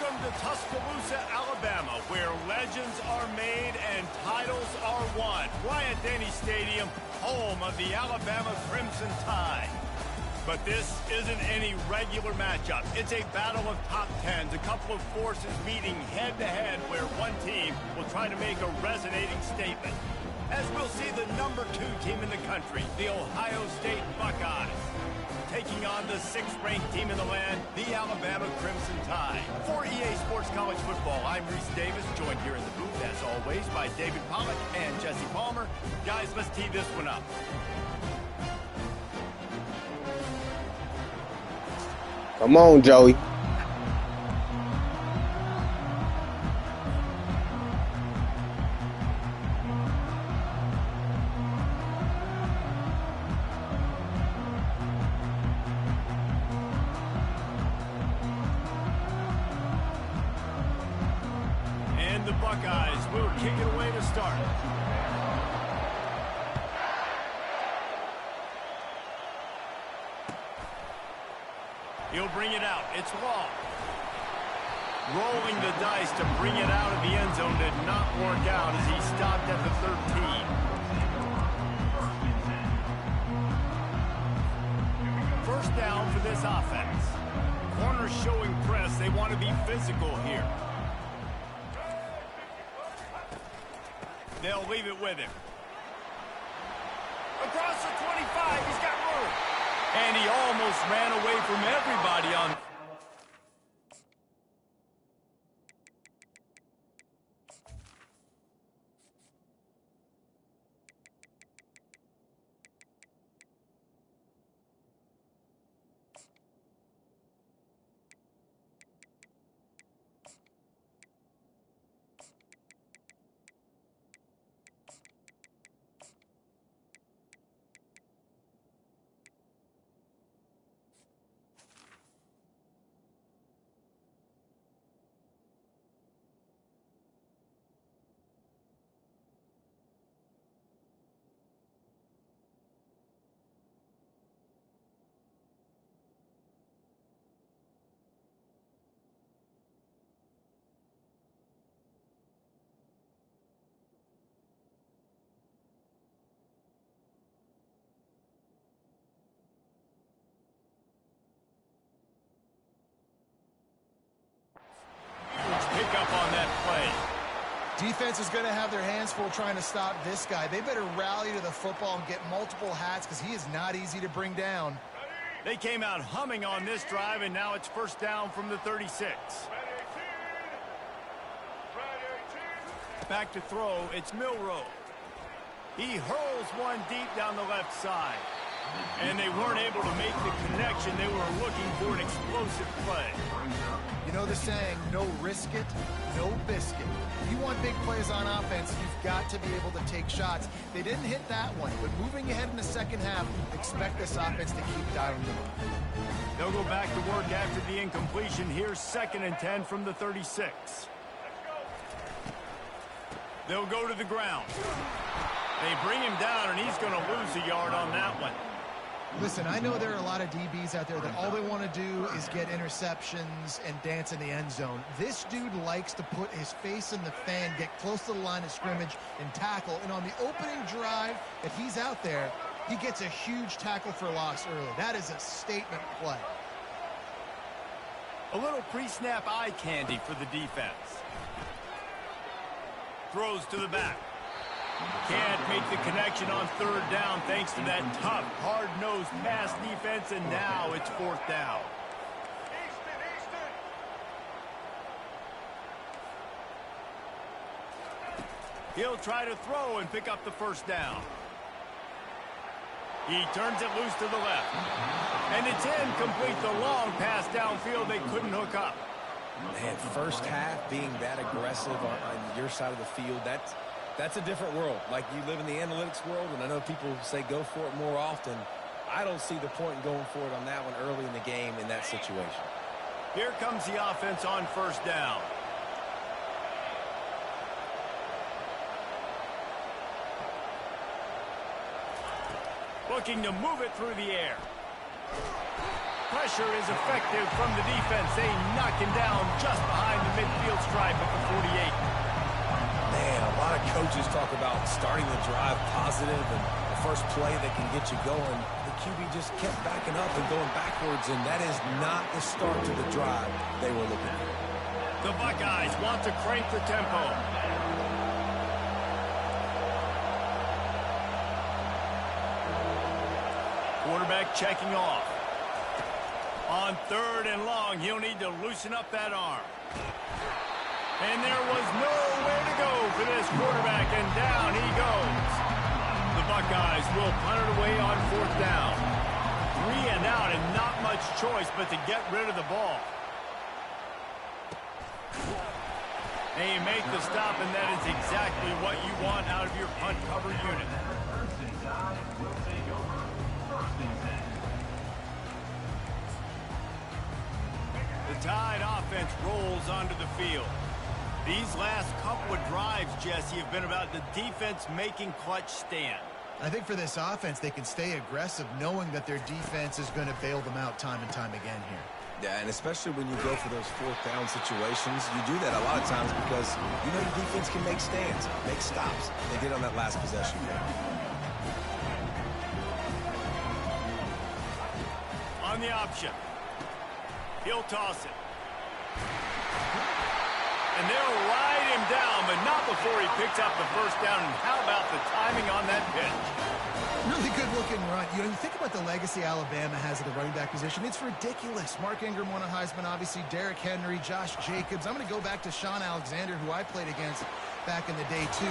Welcome to Tuscaloosa, Alabama, where legends are made and titles are won. Bryant-Denny Stadium, home of the Alabama Crimson Tide. But this isn't any regular matchup. It's a battle of top tens, a couple of forces meeting head-to-head where one team will try to make a resonating statement. As we'll see the #2 team in the country, the Ohio State Buckeyes, taking on the 6th-ranked team in the land, the Alabama Crimson Tide. For EA Sports College Football, I'm Reese Davis, joined here in the booth, as always, by David Pollack and Jesse Palmer. Guys, let's tee this one up. Come on, Joey. And the Buckeyes will kick it away to start. He'll bring it out. It's long. Rolling the dice to bring it out of the end zone did not work out as he stopped at the 13. First down for this offense. Corners showing press. They want to be physical here. They'll leave it with him. Across the 25, he's got room. And he almost ran away from everybody on... Pick up on that play. Defense is going to have their hands full trying to stop this guy. They better rally to the football and get multiple hats because he is not easy to bring down. They came out humming on this drive, and now it's first down from the 36. Back to throw, it's Milroe. He hurls one deep down the left side. And they weren't able to make the connection. They were looking for an explosive play. You know the saying, no risk it, no biscuit. If you want big plays on offense, you've got to be able to take shots. They didn't hit that one, but moving ahead in the second half, expect this offense to keep dialing them up. They'll go back to work after the incompletion. Here's 2nd and 10 from the 36. They'll go to the ground. They bring him down, and he's going to lose a yard on that one. Listen, I know there are a lot of DBs out there that all they want to do is get interceptions and dance in the end zone. This dude likes to put his face in the fan, get close to the line of scrimmage, and tackle. And on the opening drive that he's out there, he gets a huge tackle for loss early. That is a statement play. A little pre-snap eye candy for the defense. Throws to the back. Can't make the connection on 3rd down thanks to that tough, hard-nosed pass defense, and now it's 4th down. He'll try to throw and pick up the first down. He turns it loose to the left. And it's incomplete. The long pass downfield, they couldn't hook up. Man, first half being that aggressive on your side of the field, that's a different world. Like, you live in the analytics world, and I know people say go for it more often. I don't see the point in going for it on that one early in the game in that situation. Here comes the offense on 1st down. Looking to move it through the air. Pressure is effective from the defense. They knock him down just behind the midfield stripe at the 48. Man, a lot of coaches talk about starting the drive positive and the first play that can get you going. The QB just kept backing up and going backwards, and that is not the start to the drive they were looking for. The Buckeyes want to crank the tempo. Quarterback checking off. On 3rd and long, he'll need to loosen up that arm. And there was nowhere to go for this quarterback, and down he goes. The Buckeyes will punt it away on 4th down. 3 and out, and not much choice but to get rid of the ball. They make the stop, and that is exactly what you want out of your punt cover unit. The Tide offense rolls onto the field. These last couple of drives, Jesse, have been about the defense making clutch stand. I think for this offense, they can stay aggressive knowing that their defense is going to bail them out time and time again here. Yeah, and especially when you go for those 4th down situations, you do that a lot of times because you know your defense can make stands, make stops. They did on that last possession. On the option. He'll toss it. And they'll ride him down, but not before he picks up the first down. And how about the timing on that pitch? Really good-looking run. You know, you think about the legacy Alabama has at the running back position. It's ridiculous. Mark Ingram won a Heisman, obviously. Derrick Henry, Josh Jacobs. I'm going to go back to Sean Alexander, who I played against back in the day, too.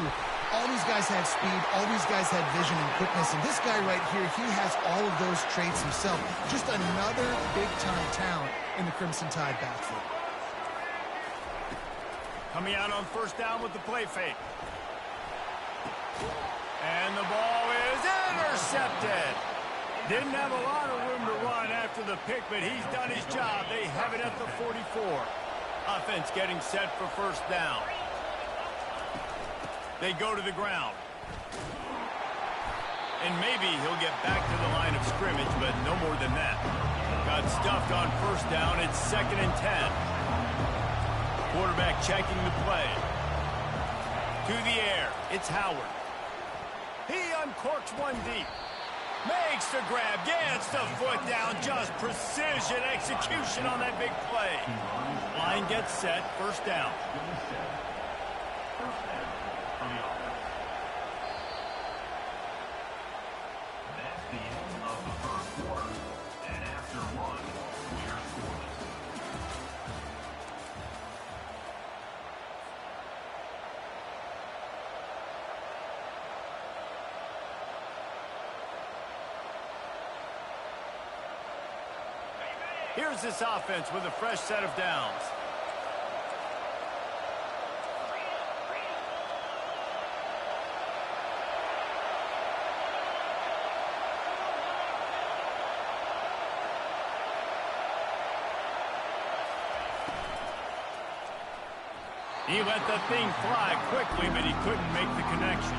All these guys had speed. All these guys had vision and quickness. And this guy right here, he has all of those traits himself. Just another big-time talent in the Crimson Tide backfield. Coming out on 1st down with the play fake. And the ball is intercepted. Didn't have a lot of room to run after the pick, but he's done his job. They have it at the 44. Offense getting set for 1st down. They go to the ground. And maybe he'll get back to the line of scrimmage, but no more than that. Got stuffed on 1st down. It's 2nd and 10. Quarterback checking the play. To the air. It's Howard. He uncorks one deep. Makes the grab. Gets the foot down. Just precision execution on that big play. Line gets set. 1st down. That's the end of the 1st quarter. And after 1, we are scoreless. Here's this offense with a fresh set of downs. He let the thing fly quickly, but he couldn't make the connection.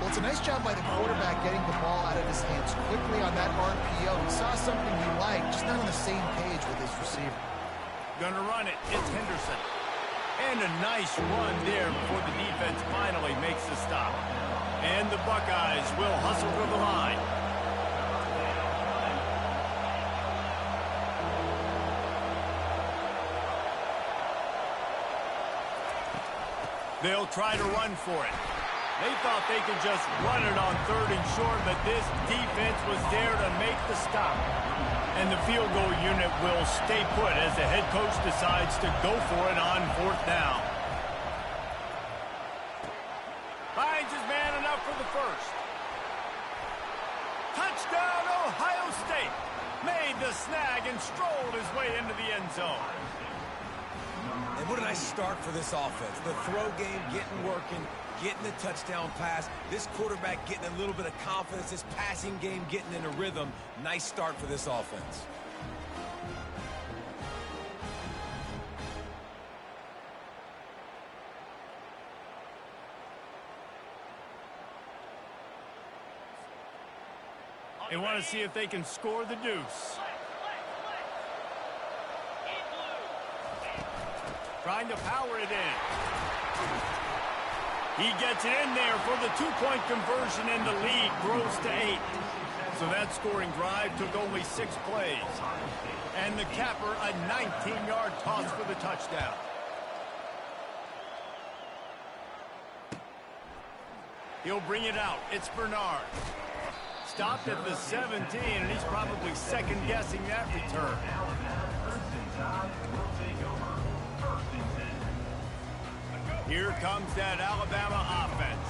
Well, it's a nice job by the quarterback getting the ball out of his hands quickly on that RPO. He saw something he liked, just not on the same page with his receiver. Gonna run it. It's Henderson. And a nice run there before the defense finally makes the stop. And the Buckeyes will hustle to the line. They'll try to run for it. They thought they could just run it on 3rd and short, but this defense was there to make the stop. And the field goal unit will stay put as the head coach decides to go for it on 4th down. Finds his man enough for the 1st. Touchdown, Ohio State. Made the snag and strolled his way into the end zone. And what a nice start for this offense. The throw game getting working, getting the touchdown pass. This quarterback getting a little bit of confidence. This passing game getting in a rhythm. Nice start for this offense. They want to see if they can score the deuce. Trying to power it in. He gets it in there for the two-point conversion, and the lead grows to 8. So that scoring drive took only 6 plays. And the capper, a 19-yard toss for the touchdown. He'll bring it out. It's Bernard. Stopped at the 17, and he's probably second-guessing that return. Here comes that Alabama offense.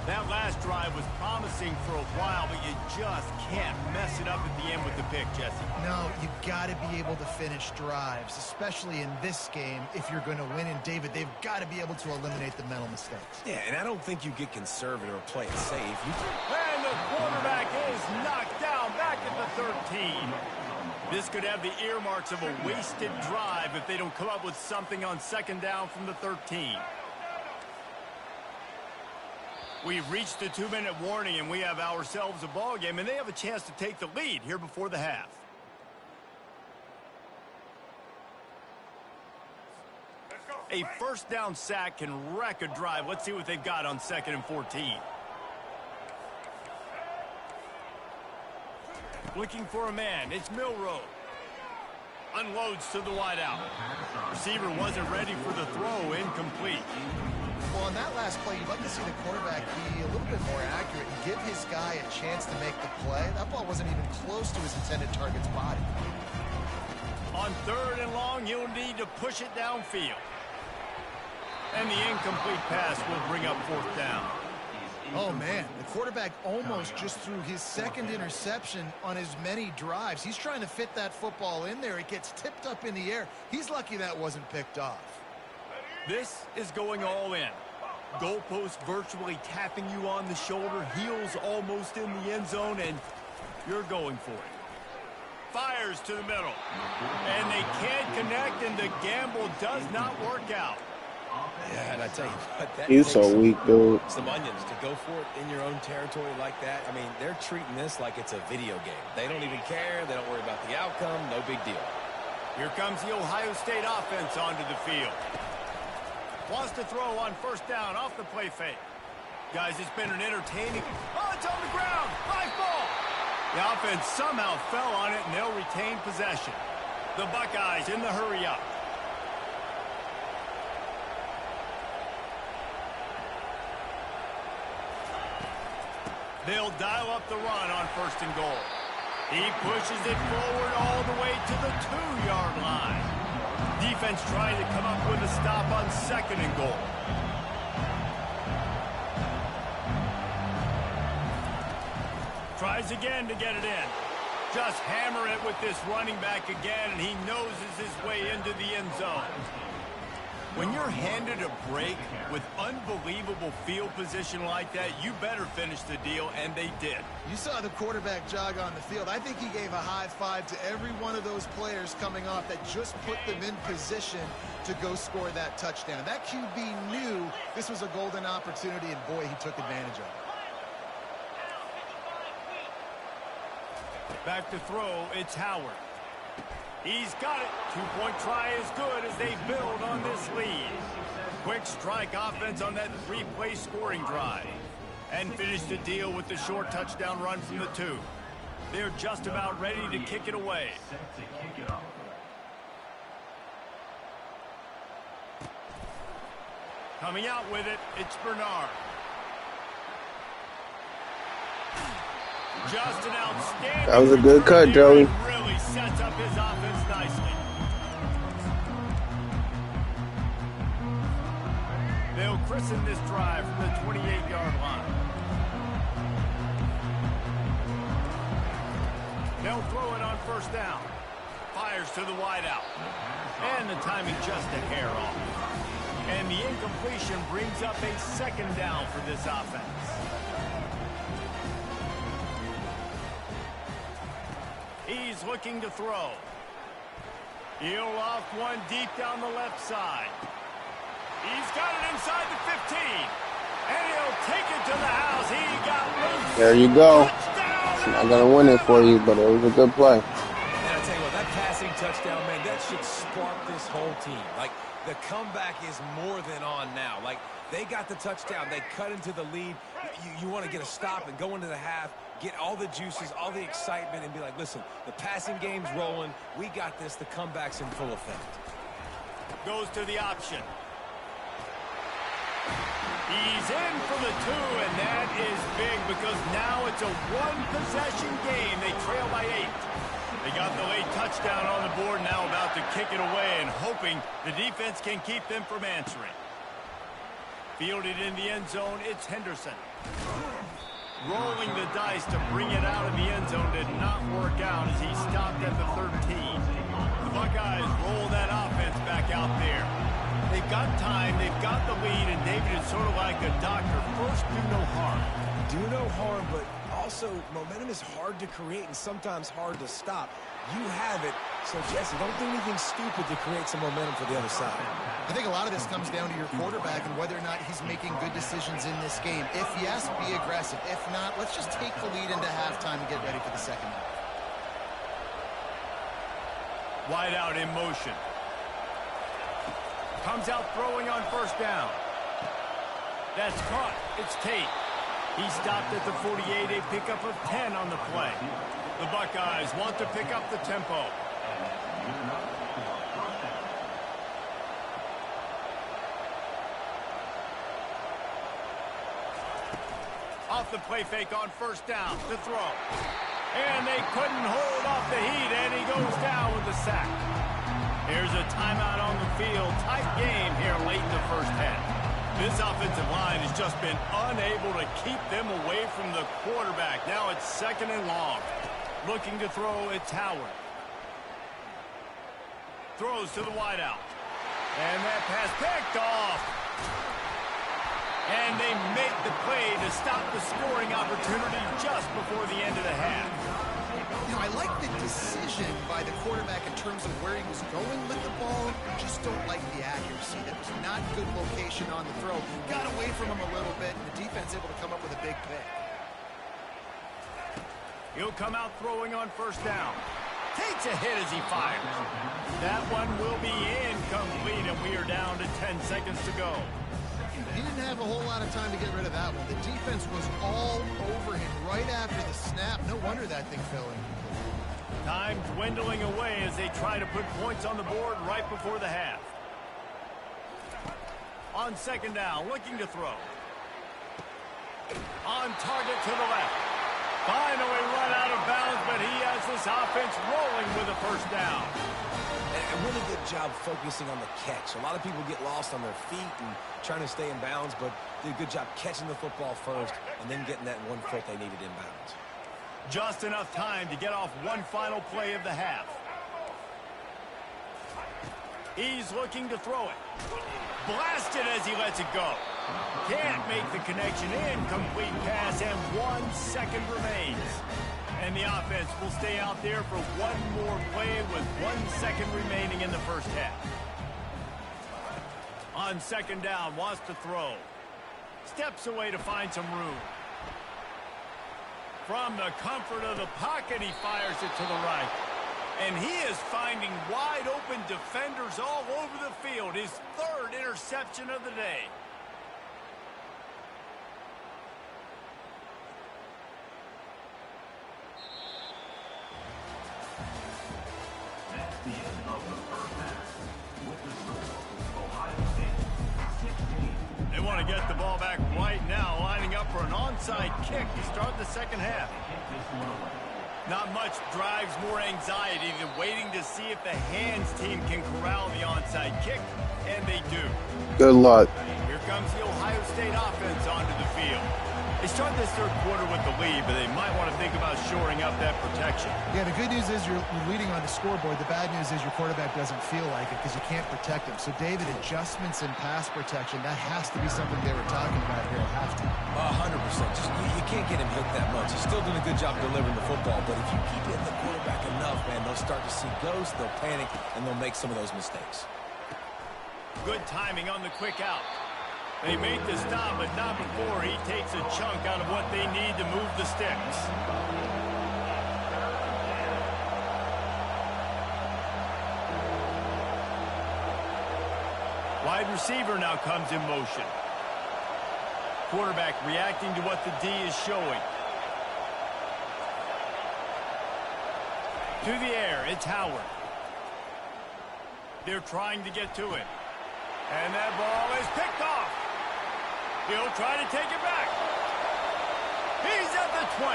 That last drive was promising for a while, but you just can't mess it up at the end with the pick, Jesse. No, you've got to be able to finish drives, especially in this game. If you're going to win, and David, they've got to be able to eliminate the mental mistakes. Yeah, and I don't think you get conservative or play it safe. And the quarterback is knocked down back at the 13. This could have the earmarks of a wasted drive if they don't come up with something on second down from the 13. We've reached the 2-minute warning, and we have ourselves a ball game, and they have a chance to take the lead here before the half. A first down sack can wreck a drive. Let's see what they've got on 2nd and 14. Looking for a man. It's Milroe. Unloads to the wideout. Receiver wasn't ready for the throw. Incomplete. Well, on that last play, you'd like to see the quarterback be a little bit more accurate and give his guy a chance to make the play. That ball wasn't even close to his intended target's body. On 3rd and long, he'll need to push it downfield. And the incomplete pass will bring up 4th down. Oh, man, the quarterback almost just threw his 2nd interception on as many drives. He's trying to fit that football in there. It gets tipped up in the air. He's lucky that wasn't picked off. This is going all in. Goalpost virtually tapping you on the shoulder, heels almost in the end zone, and you're going for it. Fires to the middle. And they can't connect, and the gamble does not work out. Yeah, and I tell you what, that He's so takes weak, dude. some onions to go for it in your own territory like that. I mean, they're treating this like it's a video game. They don't even care. They don't worry about the outcome. No big deal. Here comes the Ohio State offense onto the field. Wants to throw on 1st down off the play fake. Guys, it's been an entertaining... Oh, it's on the ground. Live ball. The offense somehow fell on it, and they'll retain possession. The Buckeyes in the hurry-up. They'll dial up the run on 1st and goal. He pushes it forward all the way to the 2-yard line. Defense trying to come up with a stop on 2nd and goal. Tries again to get it in. Just hammer it with this running back again, and he noses his way into the end zone. When you're handed a break with unbelievable field position like that, you better finish the deal, and they did. You saw the quarterback jog on the field. I think he gave a high five to every one of those players coming off that just put them in position to go score that touchdown. That QB knew this was a golden opportunity, and boy, he took advantage of it. Back to throw, it's Howard. He's got it. 2-point try is good as they build on this lead. Quick strike offense on that 3-play scoring drive. And finish the deal with the short touchdown run from the 2. They're just about ready to kick it away. Coming out with it, it's Bernard. Just an outstanding... That was a good cut, Joey. Really sets up his offense nicely. They'll christen this drive from the 28-yard line. They'll throw it on 1st down. Fires to the wideout. And the timing just a hair off. And the incompletion brings up a 2nd down for this offense. He's looking to throw. He'll off one deep down the left side. He's got it inside the 15. And he'll take it to the house. He got loose. There you go. Touchdown, I'm not going to win it for you, but it was a good play. And I tell you what, that passing touchdown, man, that should spark this whole team. Like, The comeback is more than on now. Like, they got the touchdown. They cut into the lead. You want to get a stop and go into the half, get all the juices, all the excitement, and be like, listen, the passing game's rolling. We got this. The comeback's in full effect. Goes to the option. He's in for the 2, and that is big because now it's a one-possession game. They trail by 8. They got the late touchdown on the board, now about to kick it away and hoping the defense can keep them from answering. Fielded in the end zone, it's Henderson. Rolling the dice to bring it out of the end zone did not work out as he stopped at the 13. The Buckeyes roll that offense back out there. They've got time, they've got the lead, and David is sort of like a doctor. First, do no harm. Do no harm, but also momentum is hard to create and sometimes hard to stop. You have it, so Jesse, don't do anything stupid to create some momentum for the other side. I think a lot of this comes down to your quarterback and whether or not he's making good decisions in this game. If yes, be aggressive. If not, let's just take the lead into halftime and get ready for the second half. Wide out in motion. Comes out throwing on first down. That's caught. It's Tate. He stopped at the 48, a pickup of 10 on the play. The Buckeyes want to pick up the tempo. Off the play fake on first down to throw. And they couldn't hold off the heat, and he goes down with the sack. Here's a timeout on the field. Tight game here late in the first half. This offensive line has just been unable to keep them away from the quarterback. Now it's second and long. Looking to throw, it's Howard. Throws to the wideout. And that pass picked off. And they make the play to stop the scoring opportunity just before the end of the half. You know, I like the decision by the quarterback in terms of where he was going with the ball. Just don't like the accuracy. That was not good location on the throw. Got away from him a little bit, and the defense able to come up with a big pick. He'll come out throwing on first down. Takes a hit as he fires. That one will be incomplete, and we are down to 10 seconds to go. He didn't have a whole lot of time to get rid of that one. The defense was all over him right after the snap. No wonder that thing fell in. Time dwindling away as they try to put points on the board right before the half. On second down, looking to throw. On target to the left. Finally run out of bounds, but he has this offense rolling with a first down. A really good job focusing on the catch. A lot of people get lost on their feet and trying to stay in bounds, but did a good job catching the football first and then getting that 1 foot they needed in bounds. Just enough time to get off one final play of the half. He's looking to throw it. Blasted as he lets it go. Can't make the connection. Incomplete pass, and 1 second remains. And the offense will stay out there for one more play with 1 second remaining in the first half. On second down, wants to throw. Steps away to find some room. From the comfort of the pocket, he fires it to the right. And he is finding wide open defenders all over the field. His 3rd interception of the day. That's the end of the first half. With the score, Ohio State 16. They want to get the ball back right now, lining up for an onside kick to start the second half. Not much drives more anxiety than waiting to see if the hands team can corral the onside kick, and they do. Good luck. Here comes the Ohio State offense onto the field. They start this third quarter with the lead, but they might want to think about shoring up that protection. Yeah, the good news is you're leading on the scoreboard. The bad news is your quarterback doesn't feel like it because you can't protect him. So, David, adjustments in pass protection, that has to be something they were talking about here at halftime. 100%. Just, you can't get him hit that much. He's still doing a good job delivering the football, but if you keep hitting the quarterback enough, man, they'll start to see ghosts, they'll panic, and they'll make some of those mistakes. Good timing on the quick out. They make the stop, but not before he takes a chunk out of what they need to move the sticks. Wide receiver now comes in motion. Quarterback reacting to what the D is showing. To the air, it's Howard. They're trying to get to it. And that ball is picked off. He'll try to take it back. He's at the 20.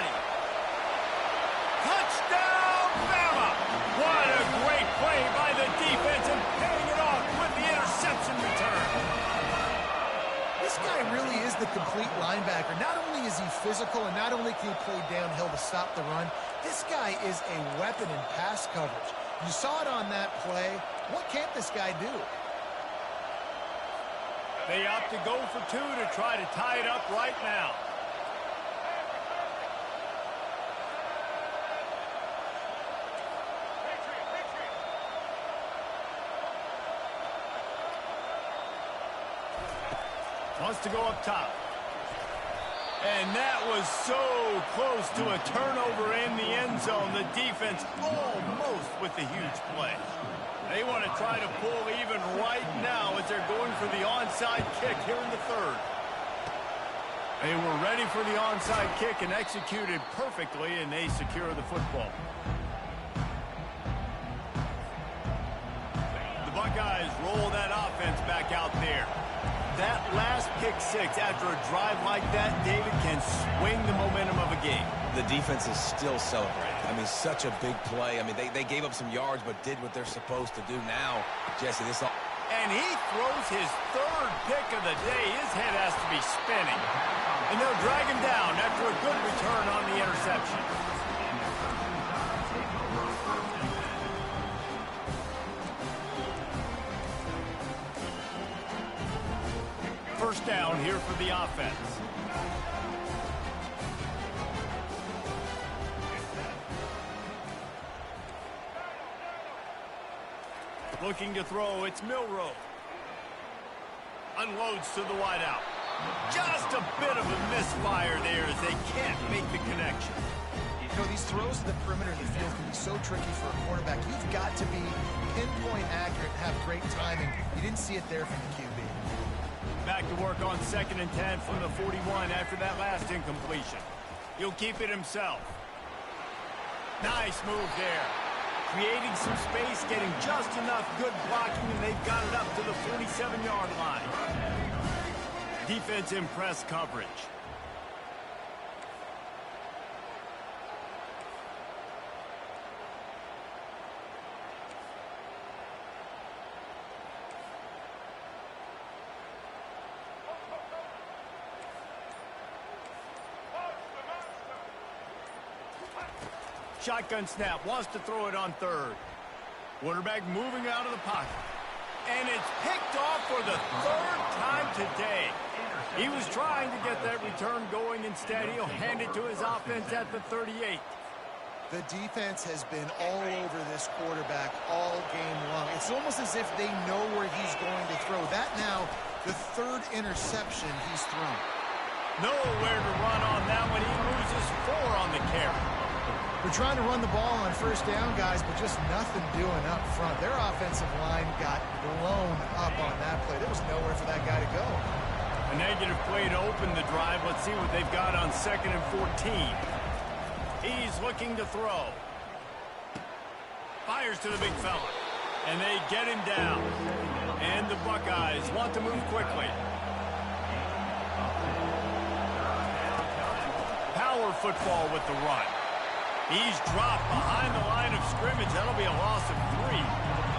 Touchdown, Bama! What a great play by the defense and paying it off with the interception return. This guy really is the complete linebacker. Not only is he physical and not only can he play downhill to stop the run, this guy is a weapon in pass coverage. You saw it on that play. What can't this guy do? They opt to go for two to try to tie it up right now. Wants to go up top. And that was so close to a turnover in the end zone. The defense almost with the huge play. They want to try to pull even right now as they're going for the onside kick here in the third. They were ready for the onside kick and executed perfectly, and they secure the football. The Buckeyes roll that offense back out there. That last pick six after a drive like that, David, can swing the momentum of a game. The defense is still celebrating. I mean, such a big play. I mean, they gave up some yards but did what they're supposed to do. Now, Jesse, this all... And he throws his third pick of the day. His head has to be spinning. And they'll drag him down after a good return on the interception. First down here for the offense. Looking to throw, it's Milroe. Unloads to the wideout. Just a bit of a misfire there as they can't make the connection. You know, these throws to the perimeter of the field can be so tricky for a quarterback. You've got to be pinpoint accurate and have great timing. You didn't see it there from the QB. Back to work on 2nd and 10 from the 41 after that last incompletion. He'll keep it himself. Nice move there. Creating some space, getting just enough good blocking, and they've got it up to the 47-yard line. Defense in press coverage. Shotgun snap, wants to throw it on third. Quarterback moving out of the pocket. And it's picked off for the third time today. He was trying to get that return going instead. He'll hand it to his offense at the 38. The defense has been all over this quarterback all game long. It's almost as if they know where he's going to throw. That now, the third interception he's thrown. Nowhere to run on that one. He loses 4 on the carry. They're trying to run the ball on first down, guys, but just nothing doing up front. Their offensive line got blown up on that play. There was nowhere for that guy to go. A negative play to open the drive. Let's see what they've got on 2nd and 14. He's looking to throw. Fires to the big fella. And they get him down. And the Buckeyes want to move quickly. Power football with the run. He's dropped behind the line of scrimmage. That'll be a loss of 3.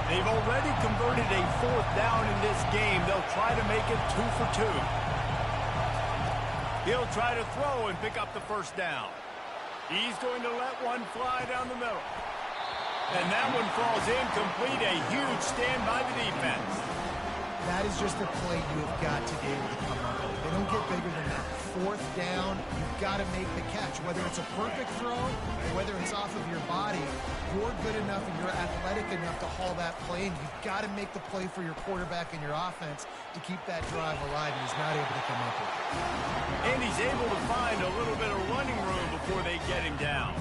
They've already converted a 4th down in this game. They'll try to make it 2 for 2. He'll try to throw and pick up the first down. He's going to let one fly down the middle. And that one falls incomplete. A huge stand by the defense. That is just a play you have got to be able to come up with. They don't get bigger than that. 4th down, you've got to make the catch. Whether it's a perfect throw or whether it's off of your body, you're good enough and you're athletic enough to haul that play, and you've got to make the play for your quarterback and your offense to keep that drive alive, and he's not able to come up with it. And he's able to find a little bit of running room before they get him down.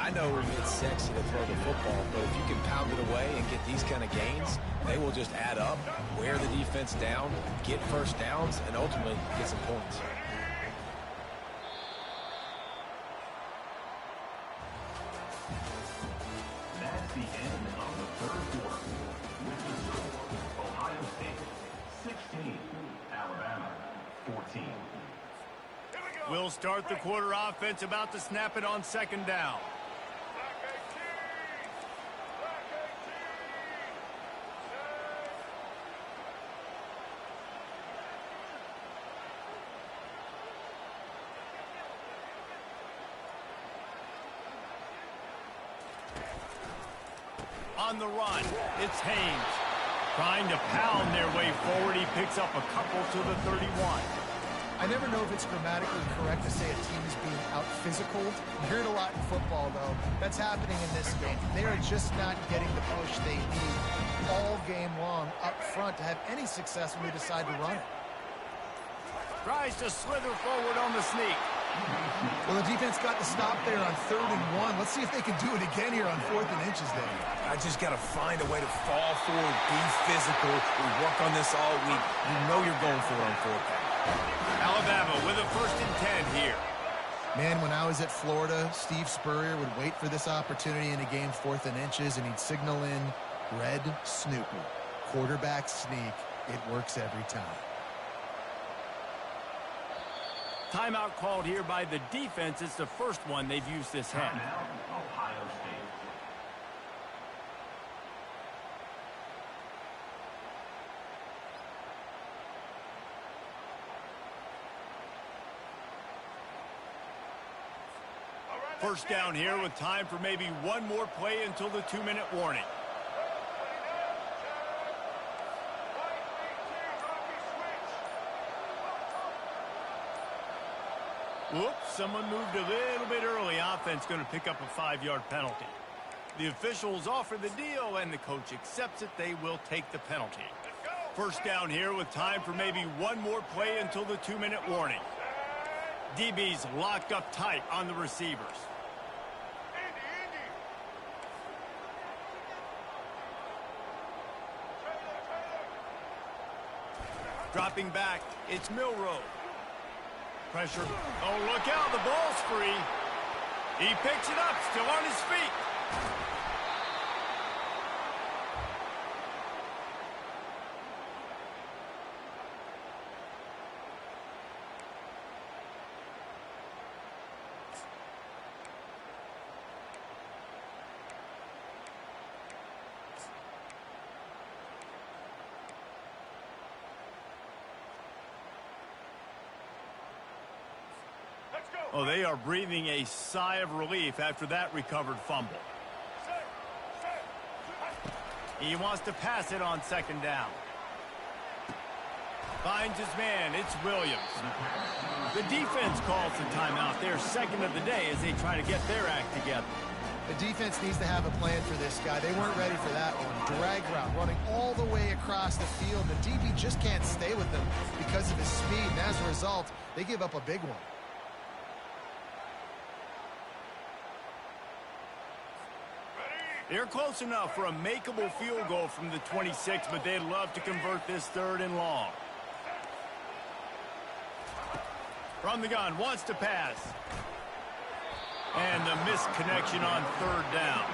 I know it's sexy to throw the football, but if you can pound it away and get these kind of gains, they will just add up, wear the defense down, get first downs, and ultimately get some points. That's the end of the third quarter. With the score, Ohio State 16, Alabama 14. We'll start the quarter offense about to snap it on second down. On the run, it's Haynes. Trying to pound their way forward, he picks up a couple to the 31. I never know if it's grammatically correct to say a team is being out-physicaled. You hear it a lot in football, though. That's happening in this game. They are just not getting the push they need all game long up front to have any success when they decide to run it. Tries to slither forward on the sneak. Well, the defense got the stop there on 3rd and 1. Let's see if they can do it again here on 4th and inches there. I just got to find a way to fall forward, be physical. We work on this all week. You know you're going for it on 4th down. Alabama with a 1st and 10 here. Man, when I was at Florida, Steve Spurrier would wait for this opportunity in a game 4th and inches, and he'd signal in red Snoopy. Quarterback sneak. It works every time. Timeout called here by the defense. It's the first one they've used this half. Timeout, Ohio State. First down here with time for maybe one more play until the 2-minute warning. Whoops, someone moved a little bit early. Offense going to pick up a 5-yard penalty. The officials offer the deal, and the coach accepts it. They will take the penalty. First down here with time for maybe one more play until the 2-minute warning. DB's locked up tight on the receivers. Dropping back, it's Milroe. Pressure. Oh, look out, the ball's free. He picks it up, still on his feet. Oh, they are breathing a sigh of relief after that recovered fumble. He wants to pass it on second down. Finds his man. It's Williams. The defense calls the timeout. They're second of the day as they try to get their act together. The defense needs to have a plan for this guy. They weren't ready for that one. Drag route, running all the way across the field. The DB just can't stay with them because of his speed, and as a result, they give up a big one. They're close enough for a makeable field goal from the 26, but they'd love to convert this 3rd and long. From the gun, wants to pass. And the misconnection on 3rd down.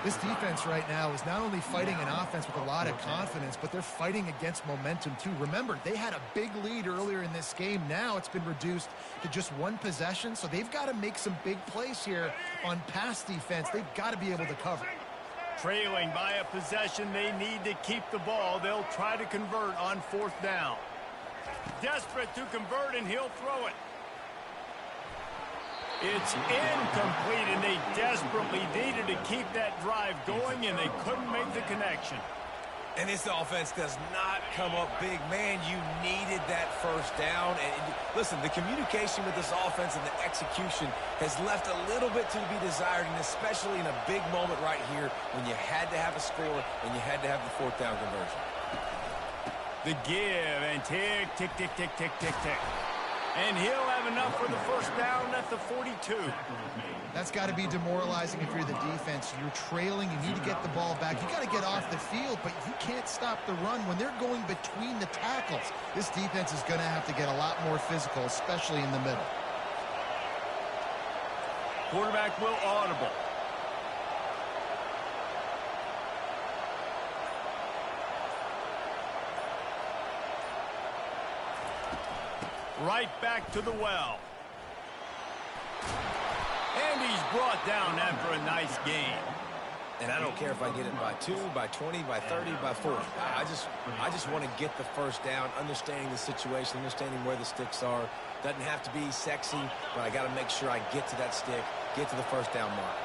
This defense right now is not only fighting an offense with a lot of confidence, but they're fighting against momentum too. Remember, they had a big lead earlier in this game. Now it's been reduced to just one possession, so they've got to make some big plays here on pass defense. They've got to be able to cover. Trailing by a possession, they need to keep the ball. They'll try to convert on 4th down. Desperate to convert, and he'll throw it. It's incomplete, and they desperately needed to keep that drive going, and they couldn't make the connection. And this offense does not come up big. Man, you needed that first down. And listen, the communication with this offense and the execution has left a little bit to be desired, and especially in a big moment right here when you had to have a score and you had to have the 4th down conversion. The give, and tick, tick, tick, tick, tick, tick, tick. And he'll have enough for the first down at the 42. That's got to be demoralizing if you're the defense. You're trailing. You need to get the ball back. You got to get off the field, but you can't stop the run when they're going between the tackles. This defense is going to have to get a lot more physical, especially in the middle. Quarterback will audible. Right back to the well. And he's brought down after a nice game. And I don't care if I get it by 2, by 20, by 30, by 40. I just want to get the first down, understanding the situation, understanding where the sticks are. Doesn't have to be sexy, but I got to make sure I get to that stick, get to the first down mark.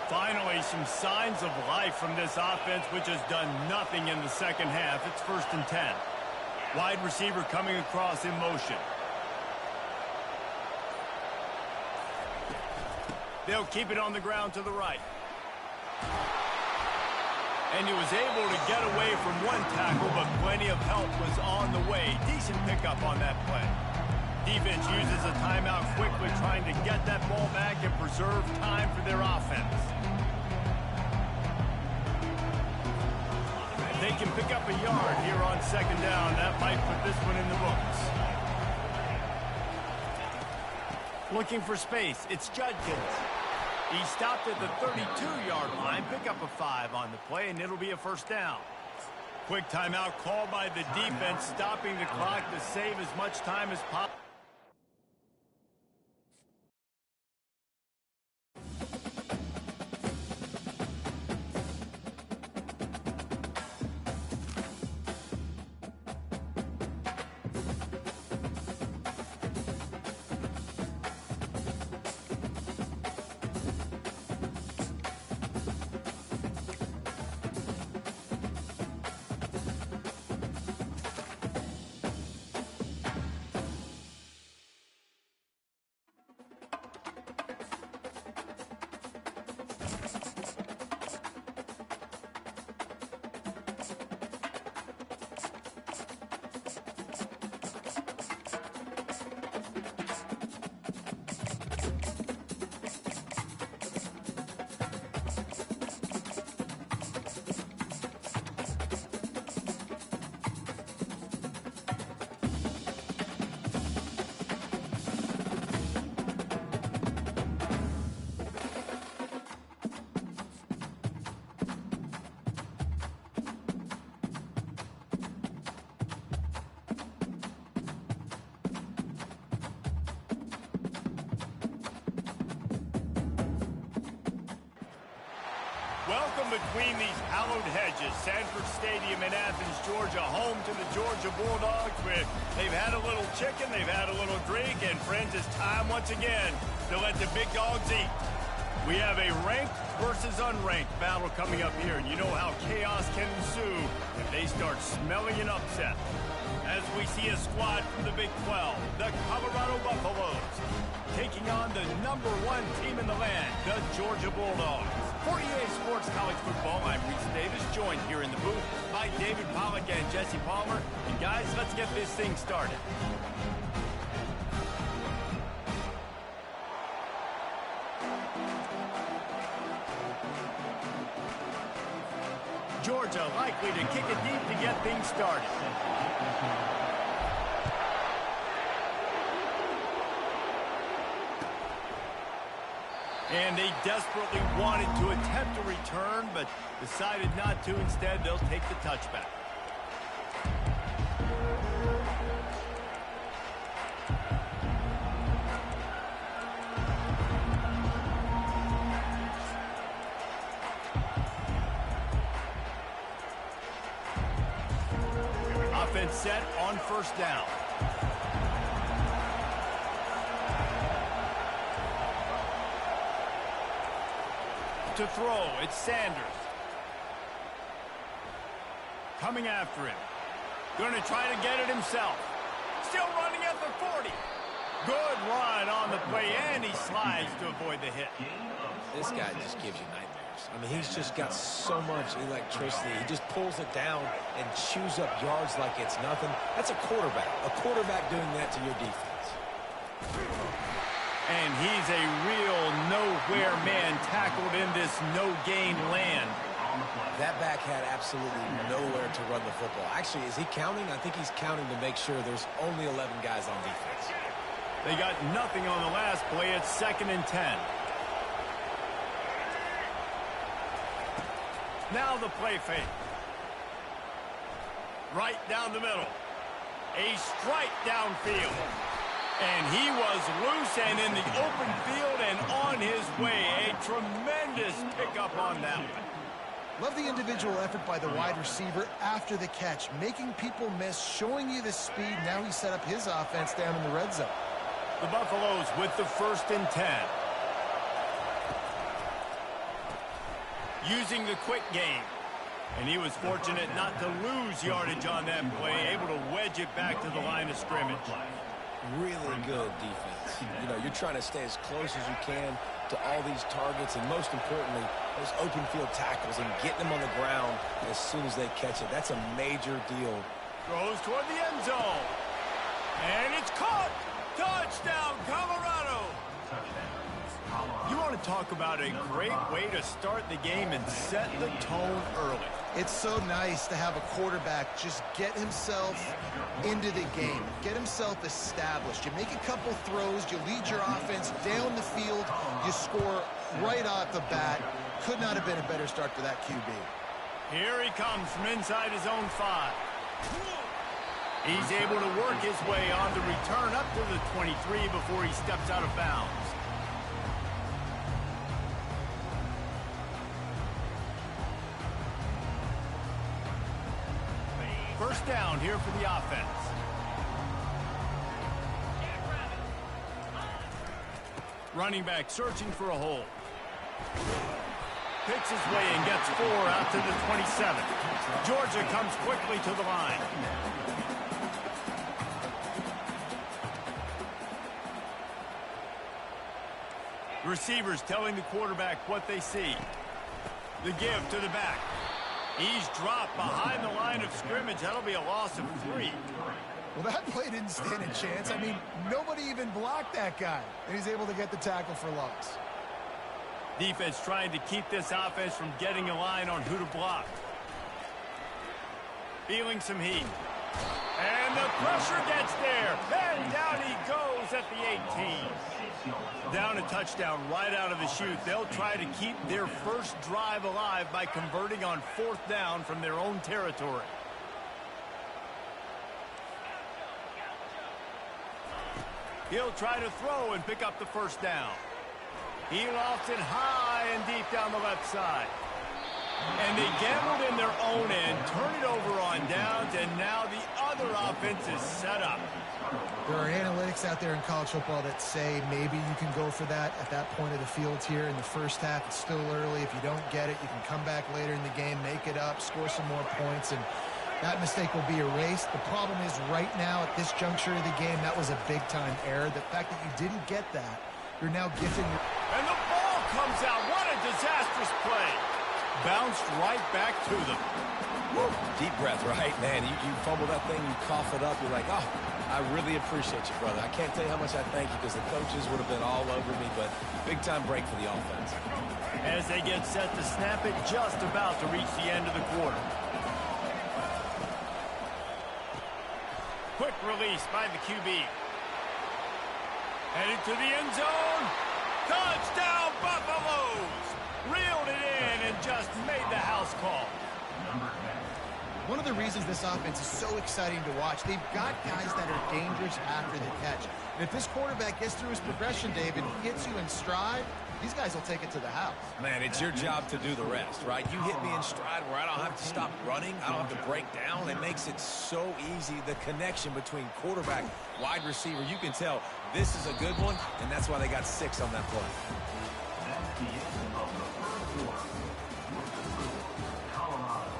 Finally, some signs of life from this offense, which has done nothing in the second half. It's 1st and 10. Wide receiver coming across in motion. They'll keep it on the ground to the right. And he was able to get away from one tackle, but plenty of help was on the way. Decent pickup on that play. Defense uses a timeout quickly, trying to get that ball back and preserve time for their offense. They can pick up a yard here on 2nd down. That might put this one in the books. Looking for space. It's Judkins. He stopped at the 32-yard line. Pick up a 5 on the play, and it'll be a 1st down. Quick timeout called by the defense, stopping the clock to save as much time as possible. Welcome between these hallowed hedges. Sanford Stadium in Athens, Georgia, home to the Georgia Bulldogs. Where they've had a little chicken, they've had a little drink, and friends, it's time once again to let the big dogs eat. We have a ranked versus unranked battle coming up here, and you know how chaos can ensue if they start smelling an upset. As we see a squad from the Big 12, the Colorado Buffaloes, taking on the #1 team in the land, the Georgia Bulldogs. For EA Sports College Football, I'm Reese Davis, joined here in the booth by David Pollack and Jesse Palmer. And guys, let's get this thing started. Georgia likely to kick it deep to get things started. And they desperately wanted to attempt a return, but decided not to. Instead, they'll take the touchback. Offense set on 1st down. To throw, it's Sanders. Coming after him. Going to try to get it himself. Still running at the 40. Good run on the play, and he slides to avoid the hit. This guy just gives you nightmares. I mean, he's just got so much electricity. He just pulls it down and chews up yards like it's nothing. That's a quarterback. A quarterback doing that to your defense. And he's a real nowhere man tackled in this no-gain land. That back had absolutely nowhere to run the football. Actually, is he counting? I think he's counting to make sure there's only 11 guys on defense. They got nothing on the last play. It's 2nd and 10. Now the play fake. Right down the middle. A strike downfield. And he was loose and in the open field and on his way. A tremendous pickup on that one. Love the individual effort by the wide receiver after the catch, making people miss, showing you the speed. Now he set up his offense down in the red zone. The Buffaloes with the 1st and 10. Using the quick game. And he was fortunate not to lose yardage on that play, able to wedge it back to the line of scrimmage. Really good defense. You know, you're trying to stay as close as you can to all these targets, and most importantly, those open field tackles and getting them on the ground as soon as they catch it. That's a major deal. Throws toward the end zone. And it's caught. Touchdown, Colorado. You want to talk about a great way to start the game and set the tone early. It's so nice to have a quarterback just get himself into the game, get himself established. You make a couple throws, you lead your offense down the field, you score right off the bat. Could not have been a better start for that QB. Here he comes from inside his own 5. He's able to work his way on the return up to the 23 before he steps out of bounds. First down here for the offense. Running back searching for a hole. Picks his way and gets 4 out to the 27. Georgia comes quickly to the line. Receivers telling the quarterback what they see. The give to the back. He's dropped behind the line of scrimmage. That'll be a loss of 3. Well, that play didn't stand a chance. I mean, nobody even blocked that guy, and he's able to get the tackle for loss. Defense trying to keep this offense from getting a line on who to block. Feeling some heat. And the pressure gets there. And down he goes at the 18. Down a touchdown right out of the chute. They'll try to keep their first drive alive by converting on 4th down from their own territory. He'll try to throw and pick up the first down. He lofts it high and deep down the left side. And they gambled in their own end, turn it over on downs, and now the other offense is set up. There are analytics out there in college football that say maybe you can go for that at that point of the field here in the first half. It's still early. If you don't get it, you can come back later in the game, make it up, score some more points, and that mistake will be erased. The problem is right now at this juncture of the game, that was a big-time error. The fact that you didn't get that, you're now gifting. And the ball comes out. What a disastrous play. Bounced right back to them. Woo. Deep breath, right? Man, you fumble that thing, you cough it up, you're like, oh, I really appreciate you, brother. I can't tell you how much I thank you because the coaches would have been all over me, but big-time break for the offense. As they get set to snap it, just about to reach the end of the quarter. Quick release by the QB. Headed to the end zone. Touchdown, Buffaloes! Reeled it in and just made the house call. One of the reasons this offense is so exciting to watch, they've got guys that are dangerous after the catch. And if this quarterback gets through his progression, David, hits you in stride, these guys will take it to the house. Man, it's your job to do the rest, right? You hit me in stride where I don't have to stop running. I don't have to break down. It makes it so easy, the connection between quarterback, wide receiver. You can tell this is a good one, and that's why they got 6 on that play. That's the end of the first quarter. Colorado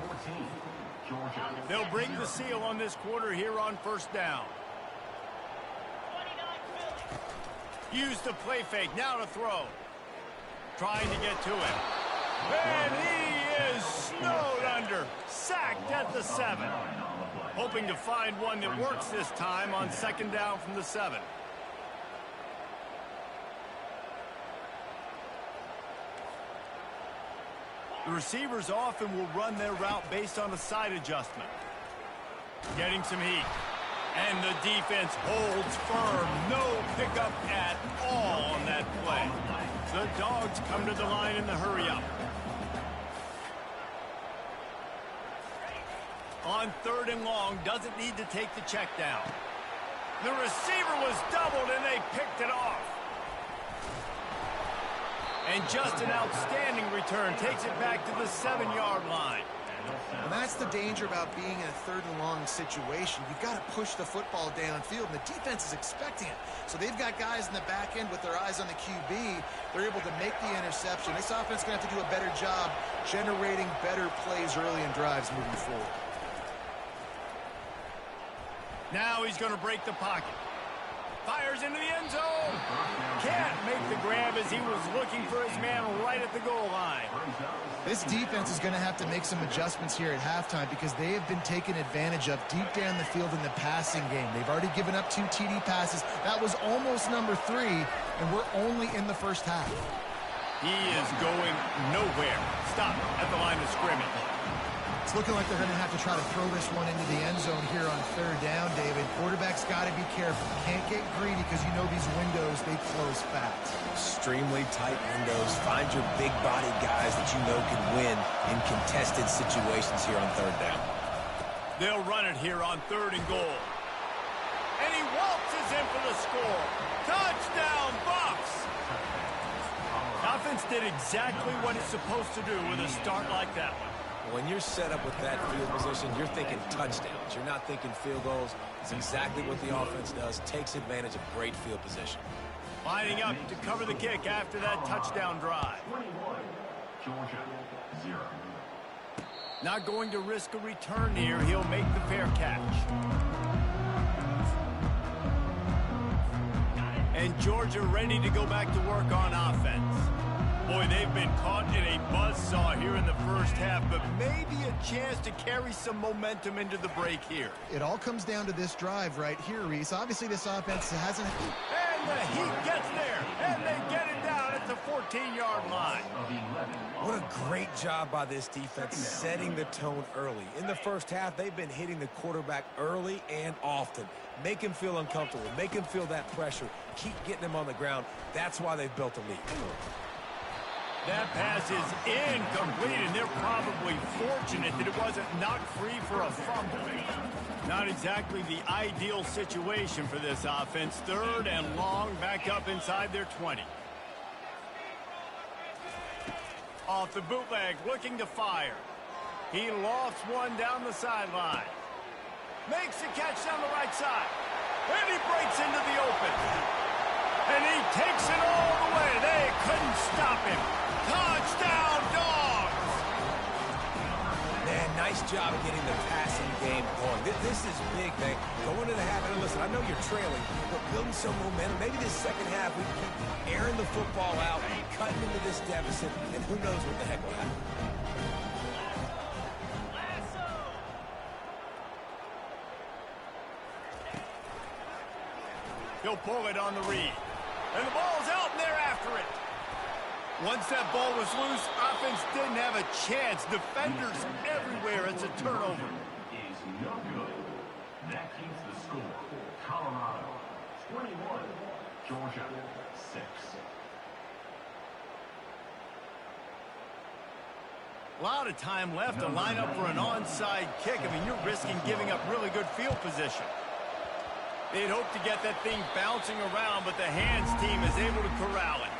14, Georgia. They'll break the seal on this quarter here on first down. Use the play fake, now to throw. Trying to get to him. And he is snowed under. Sacked at the 7. Hoping to find one that works this time on 2nd down from the 7. The receivers often will run their route based on a side adjustment. Getting some heat. And the defense holds firm. No pickup at all on that play. The Dogs come to the line in the hurry-up. On 3rd and long, doesn't need to take the check down. The receiver was doubled, and they picked it off. And just an outstanding return. Takes it back to the 7-yard line. And that's the danger about being in a 3rd and long situation. You've got to push the football downfield, and the defense is expecting it. So they've got guys in the back end with their eyes on the QB. They're able to make the interception. This offense is going to have to do a better job generating better plays early in drives moving forward. Now he's going to break the pocket. Fires into the end zone. Can't make the grab as he was looking for his man right at the goal line. This defense is going to have to make some adjustments here at halftime because they have been taken advantage of deep down the field in the passing game. They've already given up 2 TD passes. That was almost number 3, and we're only in the first half. He is going nowhere. Stop at the line of scrimmage. It's looking like they're going to have to try to throw this one into the end zone here on 3rd down, David. Quarterback's got to be careful. Can't get greedy because you know these windows, they close fast. Extremely tight windows. Find your big body guys that you know can win in contested situations here on 3rd down. They'll run it here on 3rd and goal. And he waltzes in for the score. Touchdown, Bucks! Offense did exactly what it's supposed to do with a start like that one. When you're set up with that field position, you're thinking touchdowns. You're not thinking field goals. It's exactly what the offense does. Takes advantage of great field position. Lining up to cover the kick after that touchdown drive. 21, Georgia, 0. Not going to risk a return here. He'll make the fair catch. And Georgia ready to go back to work on offense. Boy, they've been caught in a buzzsaw here in the first half, but maybe a chance to carry some momentum into the break here. It all comes down to this drive right here, Reese. Obviously, this offense hasn't... And the heat gets there, and they get it down at the 14-yard line. What a great job by this defense setting the tone early. In the first half, they've been hitting the quarterback early and often. Make him feel uncomfortable. Make him feel that pressure. Keep getting him on the ground. That's why they've built a lead. That pass is incomplete, and they're probably fortunate that it wasn't knocked free for a fumble. Not exactly the ideal situation for this offense. 3rd and long, back up inside their 20. Off the bootleg, looking to fire. He lofts one down the sideline. Makes the catch down the right side. And he breaks into the open. And he takes it all the way. They couldn't stop him. Touchdown, Dogs! Man, nice job getting the passing game going. This is big, man. Go into the half, and listen, I know you're trailing, but building some momentum. Maybe this second half we can keep airing the football out, cutting into this deficit, and who knows what the heck will happen. He'll pull it on the read. And the ball's out, and they're after it. Once that ball was loose, offense didn't have a chance. Defenders everywhere. It's a turnover. Is no good. That keeps the score. Colorado, 21, Georgia, 6. A lot of time left to line up for an onside kick. I mean, you're risking giving up really good field position. They'd hope to get that thing bouncing around, but the hands team is able to corral it.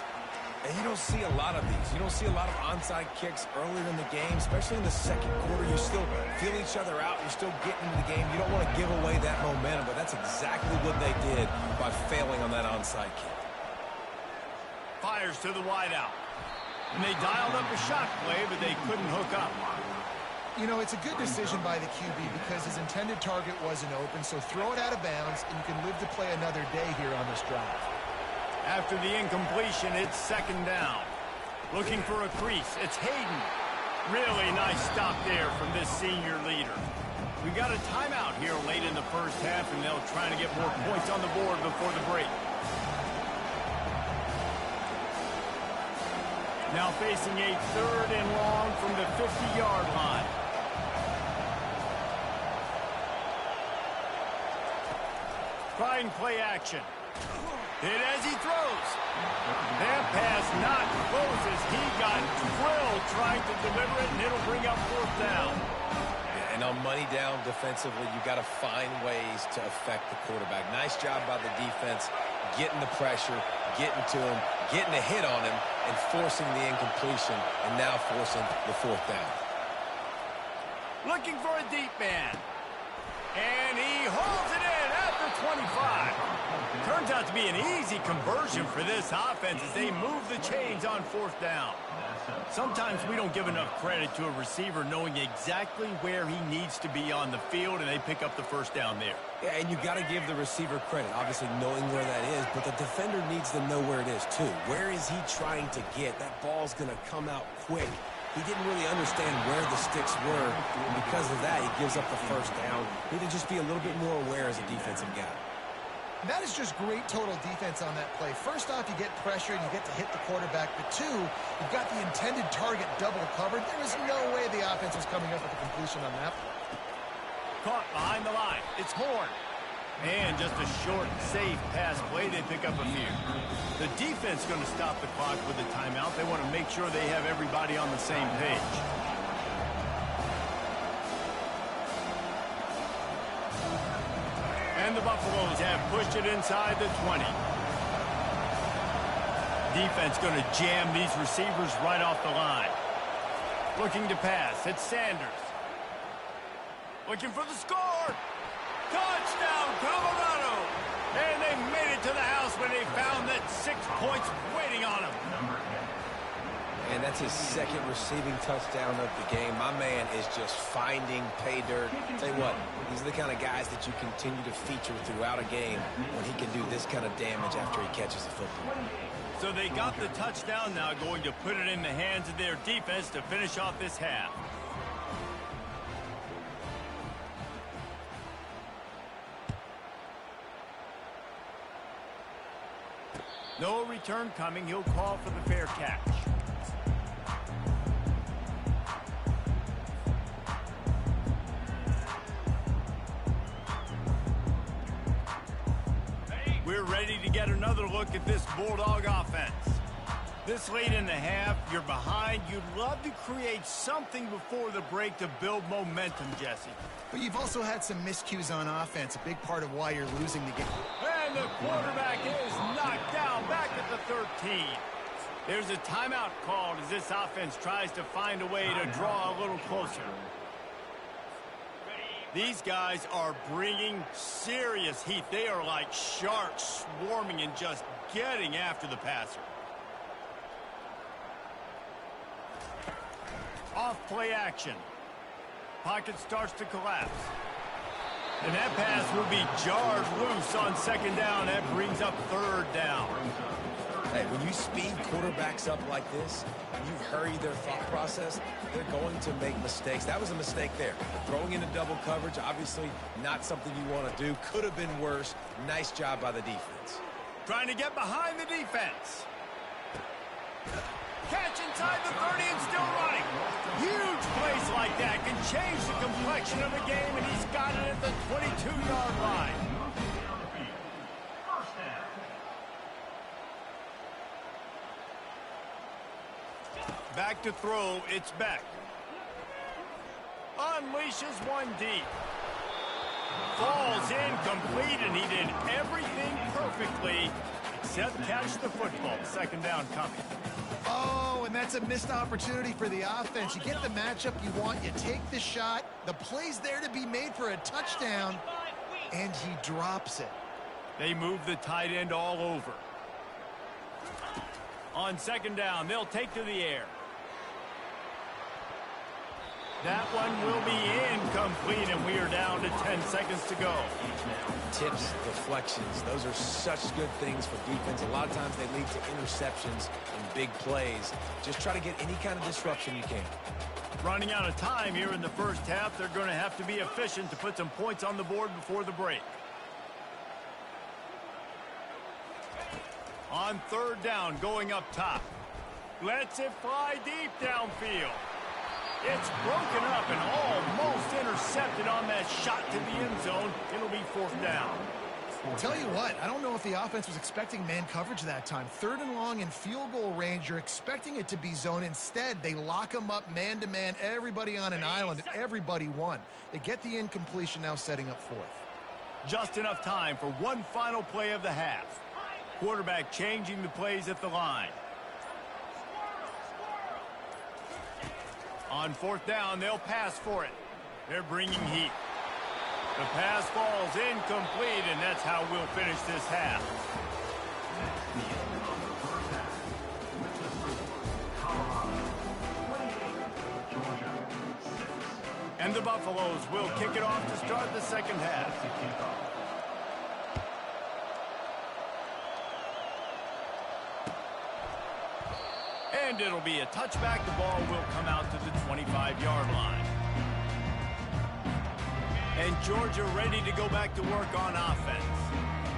And you don't see a lot of these. You don't see a lot of onside kicks earlier in the game, especially in the second quarter. You still feel each other out. You're still getting into the game. You don't want to give away that momentum, but that's exactly what they did by failing on that onside kick. Fires to the wideout. And they dialed up a shot play, but they couldn't hook up. You know, it's a good decision by the QB because his intended target wasn't open, so throw it out of bounds, and you can live to play another day here on this drive. After the incompletion, it's 2nd down. Looking for a crease. It's Hayden. Really nice stop there from this senior leader. We got a timeout here late in the first half, and they'll try to get more points on the board before the break. Now facing a 3rd and long from the 50-yard line. Trying play action. Hit as he throws. That pass not close as he got drilled trying to deliver it, and it'll bring up 4th down. And on money down defensively, you got to find ways to affect the quarterback. Nice job by the defense, getting the pressure, getting to him, getting a hit on him, and forcing the incompletion, and now forcing the 4th down. Looking for a deep man. And he holds it in at the 25. Turns out to be an easy conversion for this offense as they move the chains on 4th down. Sometimes we don't give enough credit to a receiver knowing exactly where he needs to be on the field, and they pick up the 1st down there. Yeah, and you got to give the receiver credit, obviously knowing where that is, but the defender needs to know where it is too. Where is he trying to get? That ball's going to come out quick. He didn't really understand where the sticks were, and because of that, he gives up the 1st down. Need to just be a little bit more aware as a defensive guy. That is just great total defense on that play. First off, you get pressure and you get to hit the quarterback. But 2, you've got the intended target double covered. There is no way the offense was coming up with a completion on that play. Caught behind the line. It's Horn. And just a short, safe pass play. They pick up a few. The defense going to stop the clock with a timeout. They want to make sure they have everybody on the same page. And the Buffaloes have pushed it inside the 20. Defense going to jam these receivers right off the line. Looking to pass. It's Sanders. Looking for the score. Touchdown, Colorado! And they made it to the house when they found that 6 points waiting on them. And that's his 2nd receiving touchdown of the game. My man is just finding pay dirt. Tell you what, these are the kind of guys that you continue to feature throughout a game when he can do this kind of damage after he catches the football. So they got the touchdown, now going to put it in the hands of their defense to finish off this half. No return coming. He'll call for the fair catch. We're ready to get another look at this Bulldog offense. This late in the half, you're behind. You'd love to create something before the break to build momentum, Jesse. But you've also had some miscues on offense, a big part of why you're losing the game. And the quarterback is knocked down back at the 13. There's a timeout called as this offense tries to find a way to draw a little closer. These guys are bringing serious heat. They are like sharks swarming and just getting after the passer. Off play action. Pocket starts to collapse. And that pass will be jarred loose on 2nd down. That brings up 3rd down. Hey, when you speed quarterbacks up like this, you hurry their thought process, they're going to make mistakes. That was a mistake there. Throwing into double coverage, obviously not something you want to do. Could have been worse. Nice job by the defense. Trying to get behind the defense. Catch inside the 30 and still running. Huge plays like that can change the complexion of a game, and he's got it at the 22-yard line. Back to throw, it's Beck. Unleashes one deep. Falls incomplete, and he did everything perfectly except catch the football. 2nd down coming. Oh, and that's a missed opportunity for the offense. You get the matchup you want, you take the shot, the play's there to be made for a touchdown, and he drops it. They move the tight end all over. On 2nd down, they'll take to the air. That one will be incomplete, and we are down to 10 seconds to go. Tips, deflections, those are such good things for defense. A lot of times they lead to interceptions and big plays. Just try to get any kind of disruption you can. Running out of time here in the first half, they're going to have to be efficient to put some points on the board before the break. On 3rd down, going up top. Lets it fly deep downfield. It's broken up and almost intercepted on that shot to the end zone. It'll be 4th down. Tell you what, I don't know if the offense was expecting man coverage that time. 3rd and long in field goal range, you're expecting it to be zone. Instead, they lock them up man-to-man, everybody on an island, and everybody won. They get the incompletion, now setting up 4th. Just enough time for one final play of the half. Quarterback changing the plays at the line. On 4th down, they'll pass for it. They're bringing heat. The pass falls incomplete, and that's how we'll finish this half. The end of the first half with the score, Colorado 28, Georgia 6. And the Buffaloes will kick it off to start the second half. And it'll be a touchback. The ball will come out to the 25-yard line. And Georgia ready to go back to work on offense.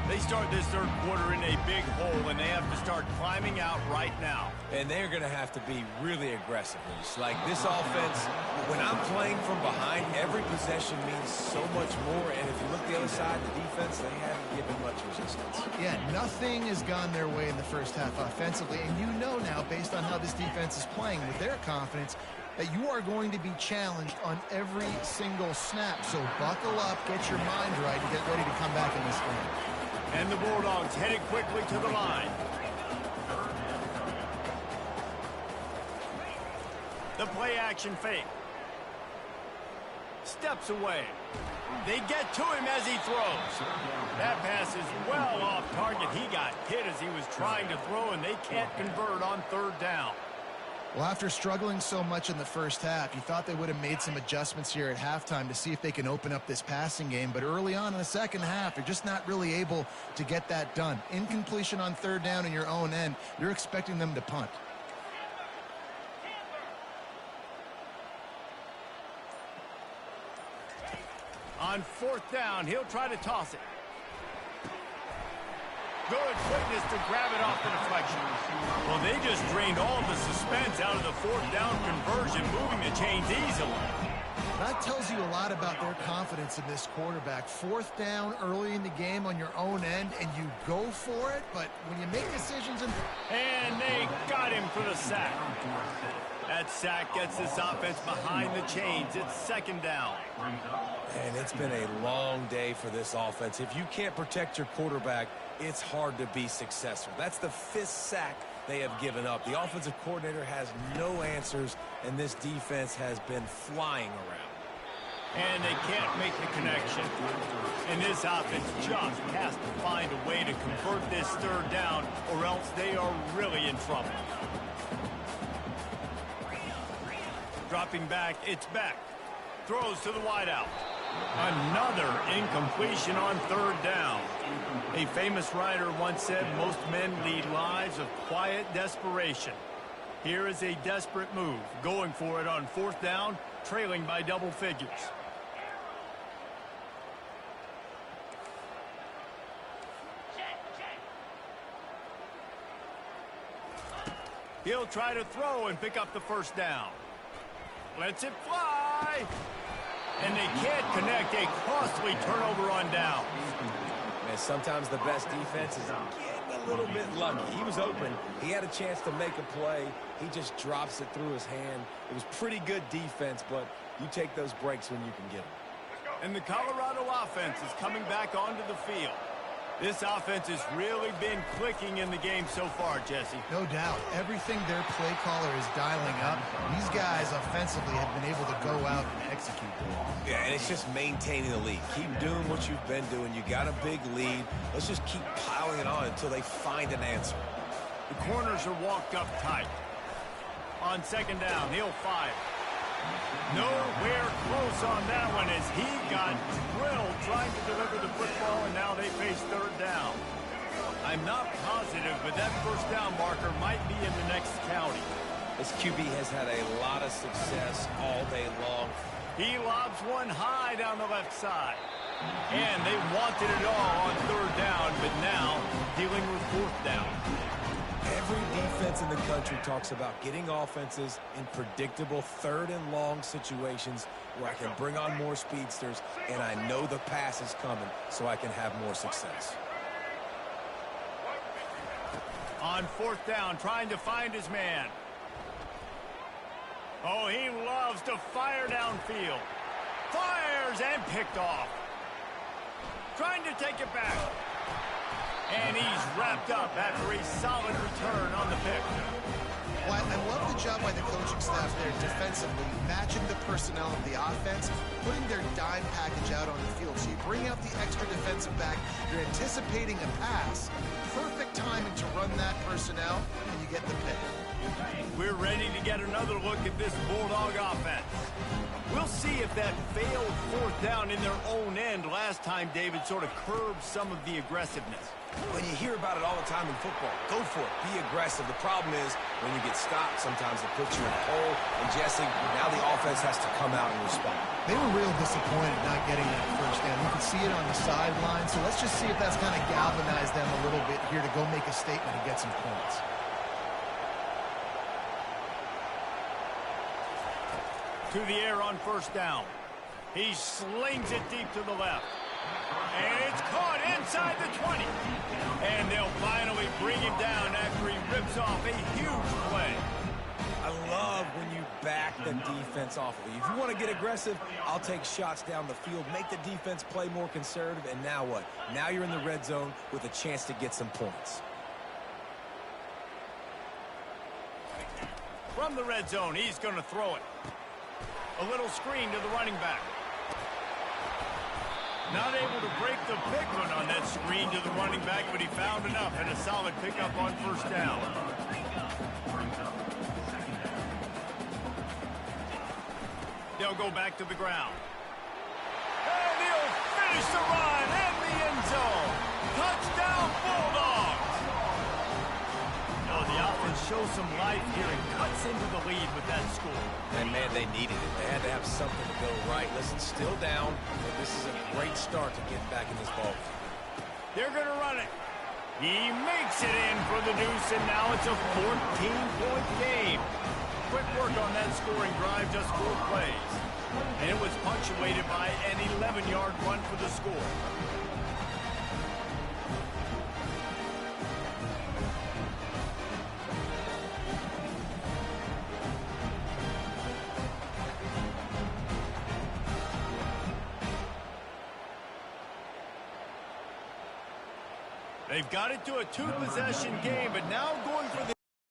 They start this 3rd quarter in a big hole, and they have to start climbing out right now. And they're going to have to be really aggressive. Like this offense, when I'm playing from behind, every possession means so much more. And if you look the other side, the defense, they haven't given much resistance. Yeah, nothing has gone their way in the first half offensively. And you know now, based on how this defense is playing with their confidence, that you are going to be challenged on every single snap. So buckle up, get your mind right, and get ready to come back in this game. And the Bulldogs headed quickly to the line. The play action fake. Steps away. They get to him as he throws. That pass is well off target. He got hit as he was trying to throw, and they can't convert on 3rd down. Well, after struggling so much in the first half, you thought they would have made some adjustments here at halftime to see if they can open up this passing game. But early on in the second half, they're just not really able to get that done. Incompletion on 3rd down in your own end, you're expecting them to punt. On 4th down, he'll try to toss it. Good quickness to grab it off the deflection. Well, they just drained all the suspense out of the 4th down conversion, moving the chains easily. That tells you a lot about their confidence in this quarterback. 4th down early in the game on your own end, and you go for it, but when you make decisions... And they got him for the sack. That sack gets this offense behind the chains. It's 2nd down. And it's been a long day for this offense. If you can't protect your quarterback, it's hard to be successful. That's the 5th sack they have given up. The offensive coordinator has no answers, and this defense has been flying around. And they can't make the connection. And this offense just has to find a way to convert this 3rd down, or else they are really in trouble. Dropping back, it's Beck. Throws to the wideout. Another incompletion on 3rd down. A famous writer once said, most men lead lives of quiet desperation. Here is a desperate move, going for it on 4th down, trailing by double figures. He'll try to throw and pick up the 1st down. Lets it fly. And they can't connect. A costly turnover on down. And sometimes the best defense is getting a little bit lucky. He was open. He had a chance to make a play. He just drops it through his hand. It was pretty good defense, but you take those breaks when you can get them. And the Colorado offense is coming back onto the field. This offense has really been clicking in the game so far, Jesse. No doubt. Everything their play caller is dialing up, these guys offensively have been able to go out and execute. Yeah, and it's just maintaining the lead. Keep doing what you've been doing. You got a big lead. Let's just keep piling it on until they find an answer. The corners are walked up tight. On 2nd down, he'll fire. Nowhere close on that one as he got drilled trying to deliver the football, and now they face 3rd down. I'm not positive, but that 1st down marker might be in the next county. This QB has had a lot of success all day long. He lobs one high down the left side. And they wanted it all on 3rd down, but now dealing with 4th down. Every defense defense in the country talks about getting offenses in predictable third and long situations where I can bring on more speedsters and I know the pass is coming so I can have more success. On fourth down, trying to find his man. Oh, he loves to fire downfield. Fires and picked off. Trying to take it back. And he's wrapped up after a solid return on the pick. Well, I love the job by the coaching staff there defensively, matching the personnel of the offense, putting their dime package out on the field. So you bring out the extra defensive back, you're anticipating a pass, perfect timing to run that personnel, and you get the pick. We're ready to get another look at this Bulldog offense. We'll see if that failed fourth down in their own end last time, David, sort of curbed some of the aggressiveness. When you hear about it all the time in football, go for it. Be aggressive. The problem is when you get stopped, sometimes it puts you in a hole. And, Jesse, now the offense has to come out and respond. They were real disappointed not getting that first down. You can see it on the sideline. So let's just see if that's kind of galvanized them a little bit here to go make a statement and get some points. To the air on first down. He slings it deep to the left. And it's caught inside the 20. And they'll finally bring him down after he rips off a huge play. I love when you back the defense off of you. If you want to get aggressive, I'll take shots down the field, make the defense play more conservative, and now what? Now you're in the red zone with a chance to get some points. From the red zone, he's going to throw it. A little screen to the running back. Not able to break the big one on that screen to the running back, but he found enough and a solid pickup on first down. They'll go back to the ground. And he'll finish the run in the end zone. Touchdown, Bulldogs! Oh, the offense shows some life here and cuts into the lead with that score. And, man, they needed it. They had to have something to go right. Listen, still down, but this is a great start to get back in this ball. They're going to run it. He makes it in for the deuce, and now it's a 14-point game. Quick work on that scoring drive, just 4 plays. And it was punctuated by an 11-yard run for the score. They've got it to a 2-possession game, but now going